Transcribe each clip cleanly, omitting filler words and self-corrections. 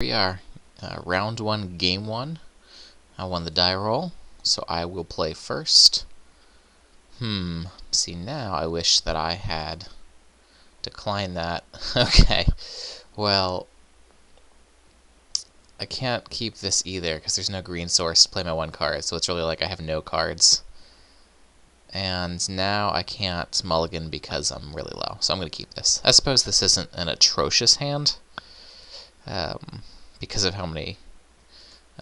We are round 1, game 1. I won the die roll, so I will play first. See, now I wish that I had declined that. Okay, well, I can't keep this either because there's no green source to play my 1 card, so it's really like I have no cards. And now I can't mulligan because I'm really low, so I'm going to keep this. I suppose this isn't an atrocious hand, because of how many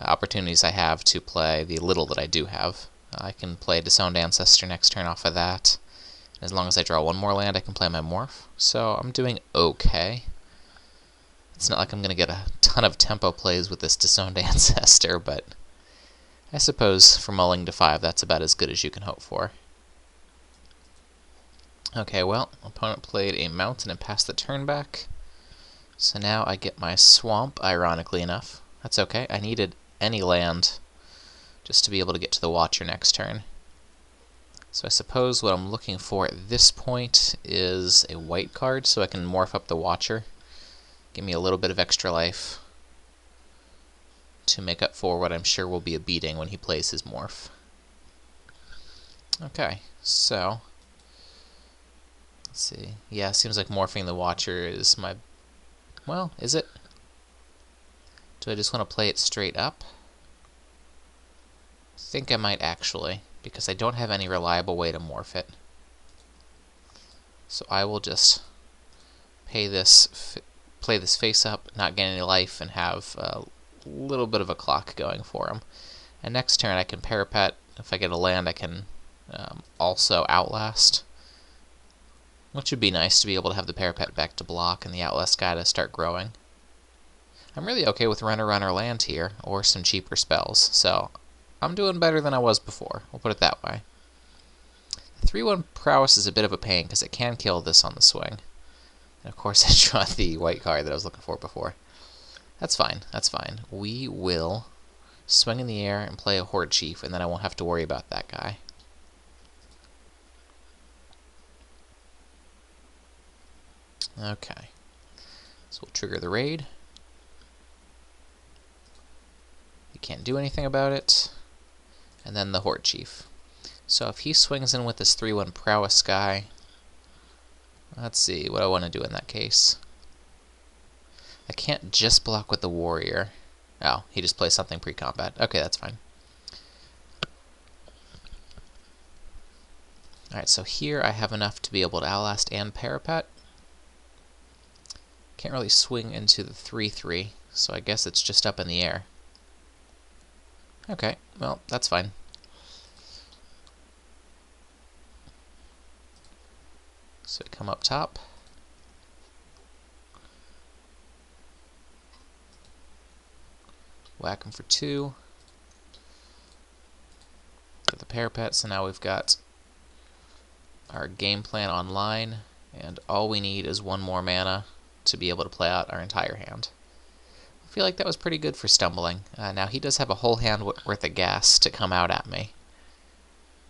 opportunities I have to play the little that I do have. I can play Disowned Ancestor next turn off of that. As long as I draw 1 more land, I can play my Morph. So I'm doing okay. It's not like I'm going to get a ton of tempo plays with this Disowned Ancestor, but I suppose for mulling to 5, that's about as good as you can hope for. Okay, well, opponent played a Mountain and passed the turn back. So now I get my Swamp, ironically enough. That's okay. I needed any land just to be able to get to the Watcher next turn. So I suppose what I'm looking for at this point is a white card so I can morph up the Watcher. Give me a little bit of extra life to make up for what I'm sure will be a beating when he plays his morph. Okay, so let's see. Yeah, it seems like morphing the Watcher is my... Well, is it? Do I just want to play it straight up? I think I might actually, because I don't have any reliable way to morph it. So I will just play this face up, not get any life, and have a little bit of a clock going for him. And next turn I can parapet. If I get a land, I can also outlast, which would be nice to be able to have the parapet back to block and the outlast guy to start growing. I'm really okay with runner land here, or some cheaper spells, so I'm doing better than I was before, we'll put it that way. The 3/1 Prowess is a bit of a pain because it can kill this on the swing. And of course I draw the white card that I was looking for before. That's fine, that's fine. We will swing in the air and play a Horde Chief, and then I won't have to worry about that guy. Okay, so we'll trigger the raid. He can't do anything about it. And then the Horde Chief. So if he swings in with this 3/1 Prowess guy, let's see what I want to do in that case. I can't just block with the Warrior. Oh, he just plays something pre-combat. Okay, that's fine. Alright, so here I have enough to be able to outlast and parapet. Can't really swing into the 3/3, so I guess it's just up in the air. Okay, well, that's fine. So we come up top. Whack him for 2. Get the parapet, so now we've got our game plan online, and all we need is 1 more mana to be able to play out our entire hand. I feel like that was pretty good for stumbling. Now he does have a whole hand worth of gas to come out at me,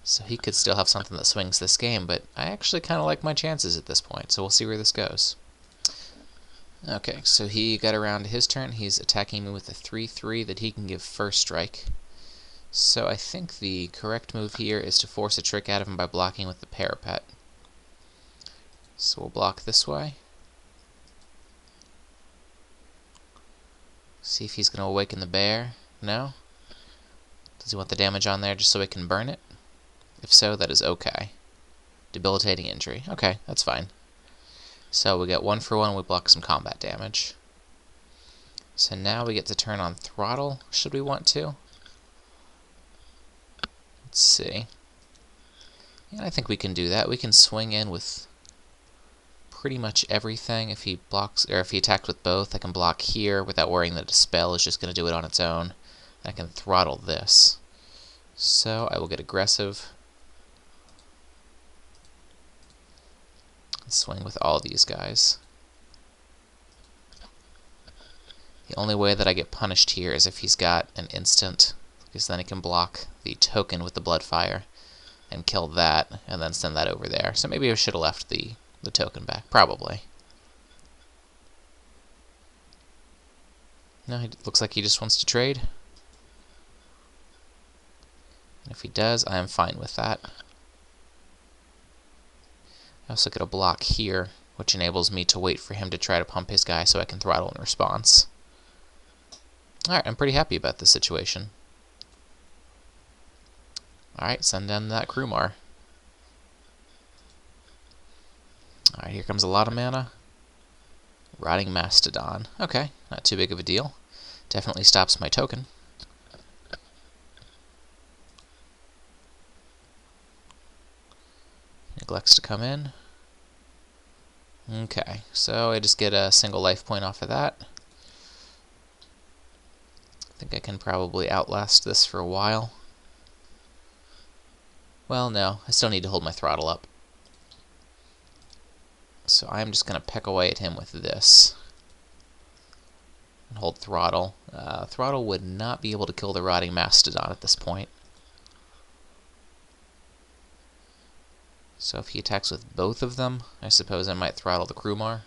so he could still have something that swings this game, but I actually kind of like my chances at this point, so we'll see where this goes. Okay, so he got around to his turn. He's attacking me with a 3/3 that he can give first strike. So I think the correct move here is to force a trick out of him by blocking with the parapet. So we'll block this way. See if he's going to awaken the bear. No? Does he want the damage on there just so he can burn it? If so, that is okay. Debilitating injury. Okay, that's fine. So we get 1 for 1, we block some combat damage. So now we get to turn on Throttle, should we want to? Let's see. Yeah, I think we can do that. We can swing in with pretty much everything. If he blocks, or if he attacked with both, I can block here without worrying that a spell is just going to do it on its own. I can throttle this. So I will get aggressive. Swing with all these guys. The only way that I get punished here is if he's got an instant, because then he can block the token with the Bloodfire and kill that, and then send that over there. So maybe I should have left the token back. Probably. No, it looks like he just wants to trade. And if he does, I am fine with that. I also get a block here, which enables me to wait for him to try to pump his guy so I can throttle in response. Alright, I'm pretty happy about this situation. Alright, send down that Krumar. Alright, here comes a lot of mana. Rotting Mastodon. Okay, not too big of a deal. Definitely stops my token. Neglects to come in. Okay, so I just get a single life point off of that. I think I can probably outlast this for a while. Well, no, I still need to hold my throttle up. So I'm just going to peck away at him with this. And hold throttle. Throttle would not be able to kill the Rotting Mastodon at this point. So if he attacks with both of them, I suppose I might throttle the Krumar.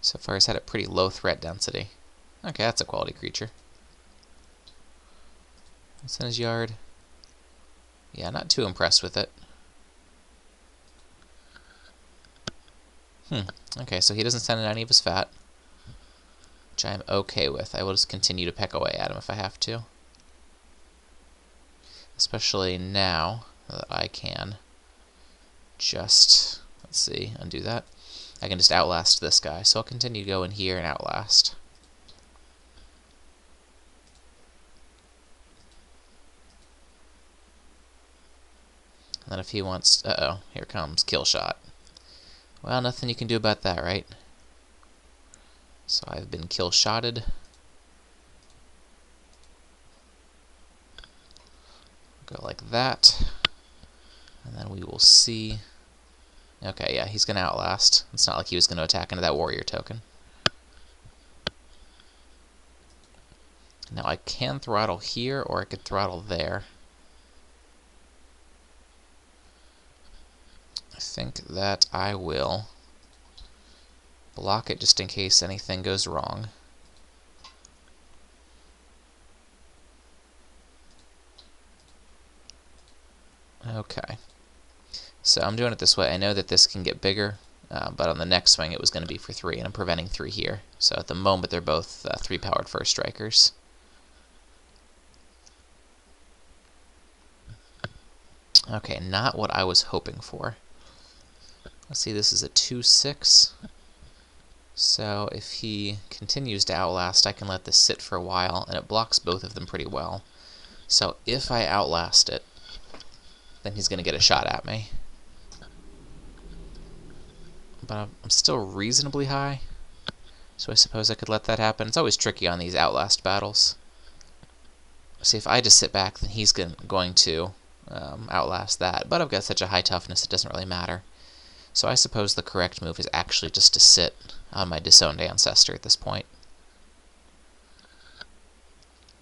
So far he's had a pretty low threat density. Okay, that's a quality creature. What's in his yard? Yeah, not too impressed with it. Okay, so he doesn't send in any of his fat, which I'm okay with. I will just continue to peck away at him if I have to. Especially now that I can just, let's see, undo that. I can just outlast this guy, so I'll continue to go in here and outlast. And then if he wants, uh-oh, here comes Kill Shot. Well, nothing you can do about that, right? So I've been kill shotted. Go like that. And then we will see. Okay, yeah, he's going to outlast. It's not like he was going to attack into that warrior token. Now I can throttle here, or I could throttle there. I think that I will block it just in case anything goes wrong. Okay. So I'm doing it this way. I know that this can get bigger, but on the next swing it was going to be for 3, and I'm preventing 3 here. So at the moment they're both 3-powered first strikers. Okay, not what I was hoping for. Let's see, this is a 2/6. So if he continues to outlast, I can let this sit for a while, and it blocks both of them pretty well. So if I outlast it, then he's going to get a shot at me. But I'm still reasonably high, so I suppose I could let that happen. It's always tricky on these outlast battles. See, if I just sit back, then he's going to outlast that. But I've got such a high toughness, it doesn't really matter. So I suppose the correct move is actually just to sit on my disowned ancestor at this point.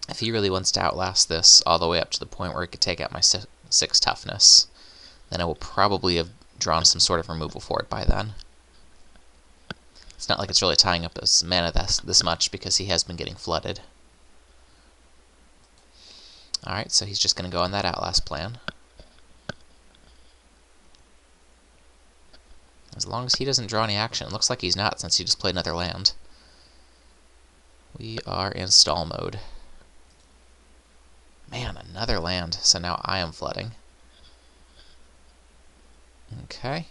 If he really wants to outlast this all the way up to the point where he could take out my 6 toughness, then I will probably have drawn some sort of removal for it by then. It's not like it's really tying up his mana this much, because he has been getting flooded. Alright, so he's just going to go on that outlast plan. As long as he doesn't draw any action. It looks like he's not, since he just played another land. We are in stall mode. Man, another land. So now I am flooding. Okay.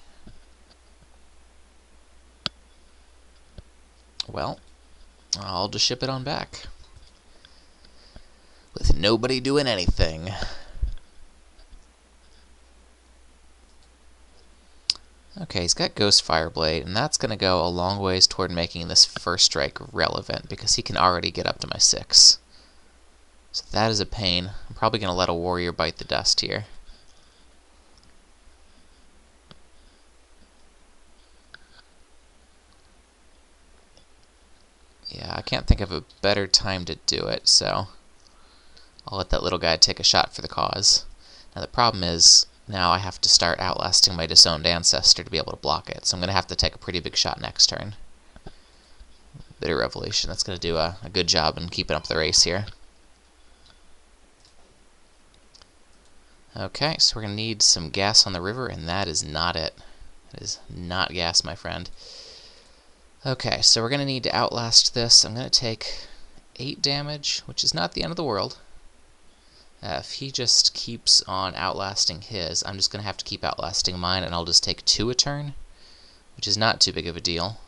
Well, I'll just ship it on back. With nobody doing anything. Okay, he's got Ghost Fireblade, and that's going to go a long ways toward making this first strike relevant, because he can already get up to my 6. So that is a pain. I'm probably going to let a warrior bite the dust here. Yeah, I can't think of a better time to do it, so I'll let that little guy take a shot for the cause. Now the problem is, now I have to start outlasting my disowned ancestor to be able to block it, so I'm going to have to take a pretty big shot next turn. Bitter Revelation. That's going to do a good job in keeping up the race here. Okay, so we're going to need some gas on the river, and that is not it. It is not gas, my friend. Okay, so we're going to need to outlast this. I'm going to take 8 damage, which is not the end of the world. If he just keeps on outlasting his, I'm just going to have to keep outlasting mine, and I'll just take 2 a turn, which is not too big of a deal.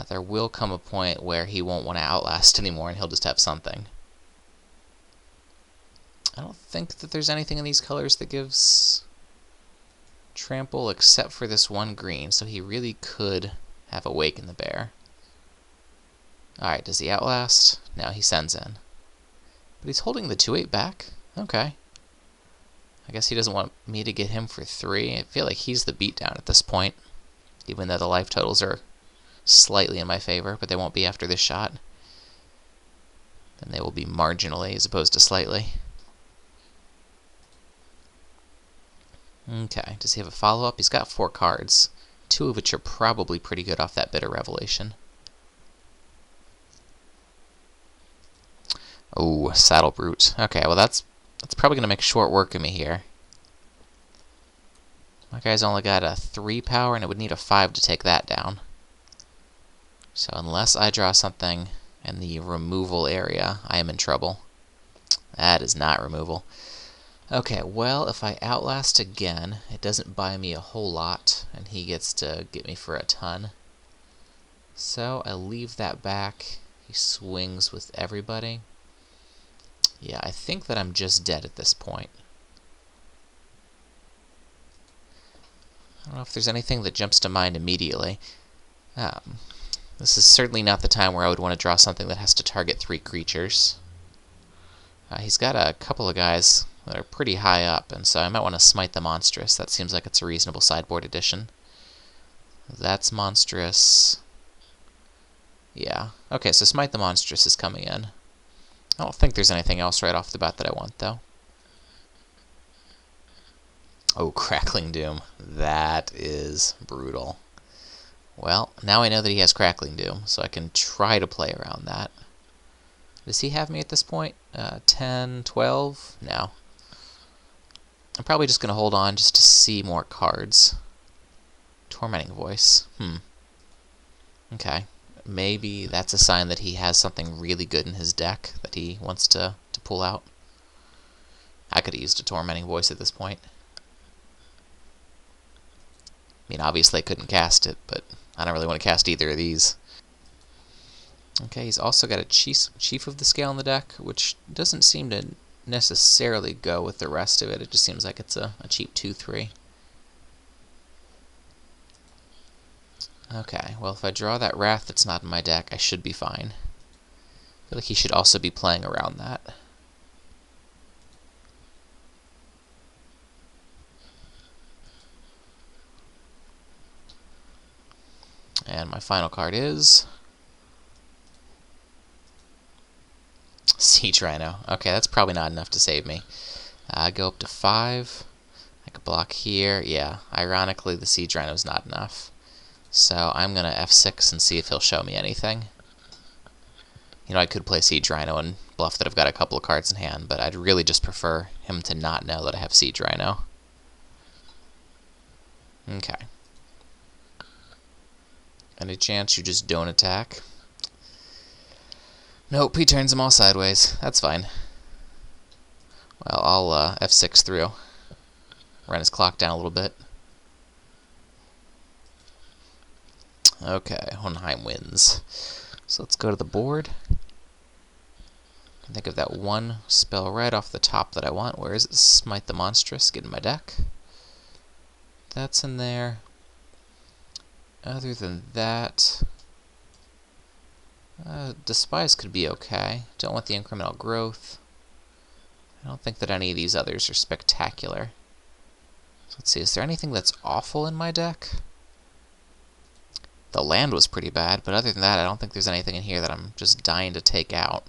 There will come a point where he won't want to outlast anymore, and he'll just have something. I don't think that there's anything in these colors that gives trample except for this one green, so he really could have Awaken the Bear. Alright, does he outlast? No, he sends in. But he's holding the 2/8 back? Okay. I guess he doesn't want me to get him for 3. I feel like he's the beatdown at this point, even though the life totals are slightly in my favor, but they won't be after this shot. Then they will be marginally as opposed to slightly. Okay, does he have a follow-up? He's got 4 cards, 2 of which are probably pretty good off that Bitter Revelation. Oh, Saddle Brute. Okay, well that's probably going to make short work of me here. My guy's only got a 3 power, and it would need a 5 to take that down. So unless I draw something in the removal area, I am in trouble. That is not removal. Okay, well, if I outlast again, it doesn't buy me a whole lot, and he gets to get me for a ton. So I leave that back. He swings with everybody. Yeah, I think that I'm just dead at this point. I don't know if there's anything that jumps to mind immediately. This is certainly not the time where I would want to draw something that has to target 3 creatures. He's got a couple of guys that are pretty high up, and so I might want to Smite the Monstrous. That seems like it's a reasonable sideboard addition. That's monstrous. Yeah. Okay, so Smite the Monstrous is coming in. I don't think there's anything else right off the bat that I want, though. Oh, Crackling Doom. That is brutal. Well, now I know that he has Crackling Doom, so I can try to play around that. Does he have me at this point? 10, 12? No. I'm probably just going to hold on just to see more cards. Tormenting Voice. Okay. Maybe that's a sign that he has something really good in his deck that he wants to pull out. I could have used a Tormenting Voice at this point. I mean, obviously I couldn't cast it, but I don't really want to cast either of these. Okay, he's also got a Chief of the Scale in the deck, which doesn't seem to necessarily go with the rest of it. It just seems like it's a cheap 2/3. Okay, well, if I draw that Wrath that's not in my deck, I should be fine. I feel like he should also be playing around that. And my final card is Siege Rhino. Okay, that's probably not enough to save me. I go up to 5. I could block here. Yeah, ironically, the Siege Rhino is not enough. So I'm going to F6 and see if he'll show me anything. You know, I could play Siege Rhino and bluff that I've got a couple of cards in hand, but I'd really just prefer him to not know that I have Siege Rhino. Okay. Any chance you just don't attack? Nope, he turns them all sideways. That's fine. Well, I'll F6 through. Run his clock down a little bit. Okay, Hohenheim wins. So let's go to the board. I can think of that one spell right off the top that I want. Where is it? Smite the Monstrous. Get in my deck. That's in there. Other than that, Despise could be okay. Don't want the incremental growth. I don't think that any of these others are spectacular. So let's see, is there anything that's awful in my deck? The land was pretty bad, but other than that, I don't think there's anything in here that I'm just dying to take out.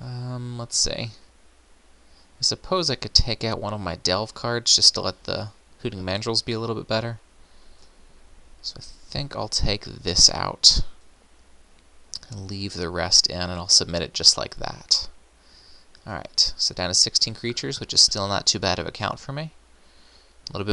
Let's see. I suppose I could take out one of my Delve cards just to let the Hooting Mandrills be a little bit better. So I think I'll take this out and leave the rest in, and I'll submit it just like that. Alright, so down to 16 creatures, which is still not too bad of a count for me.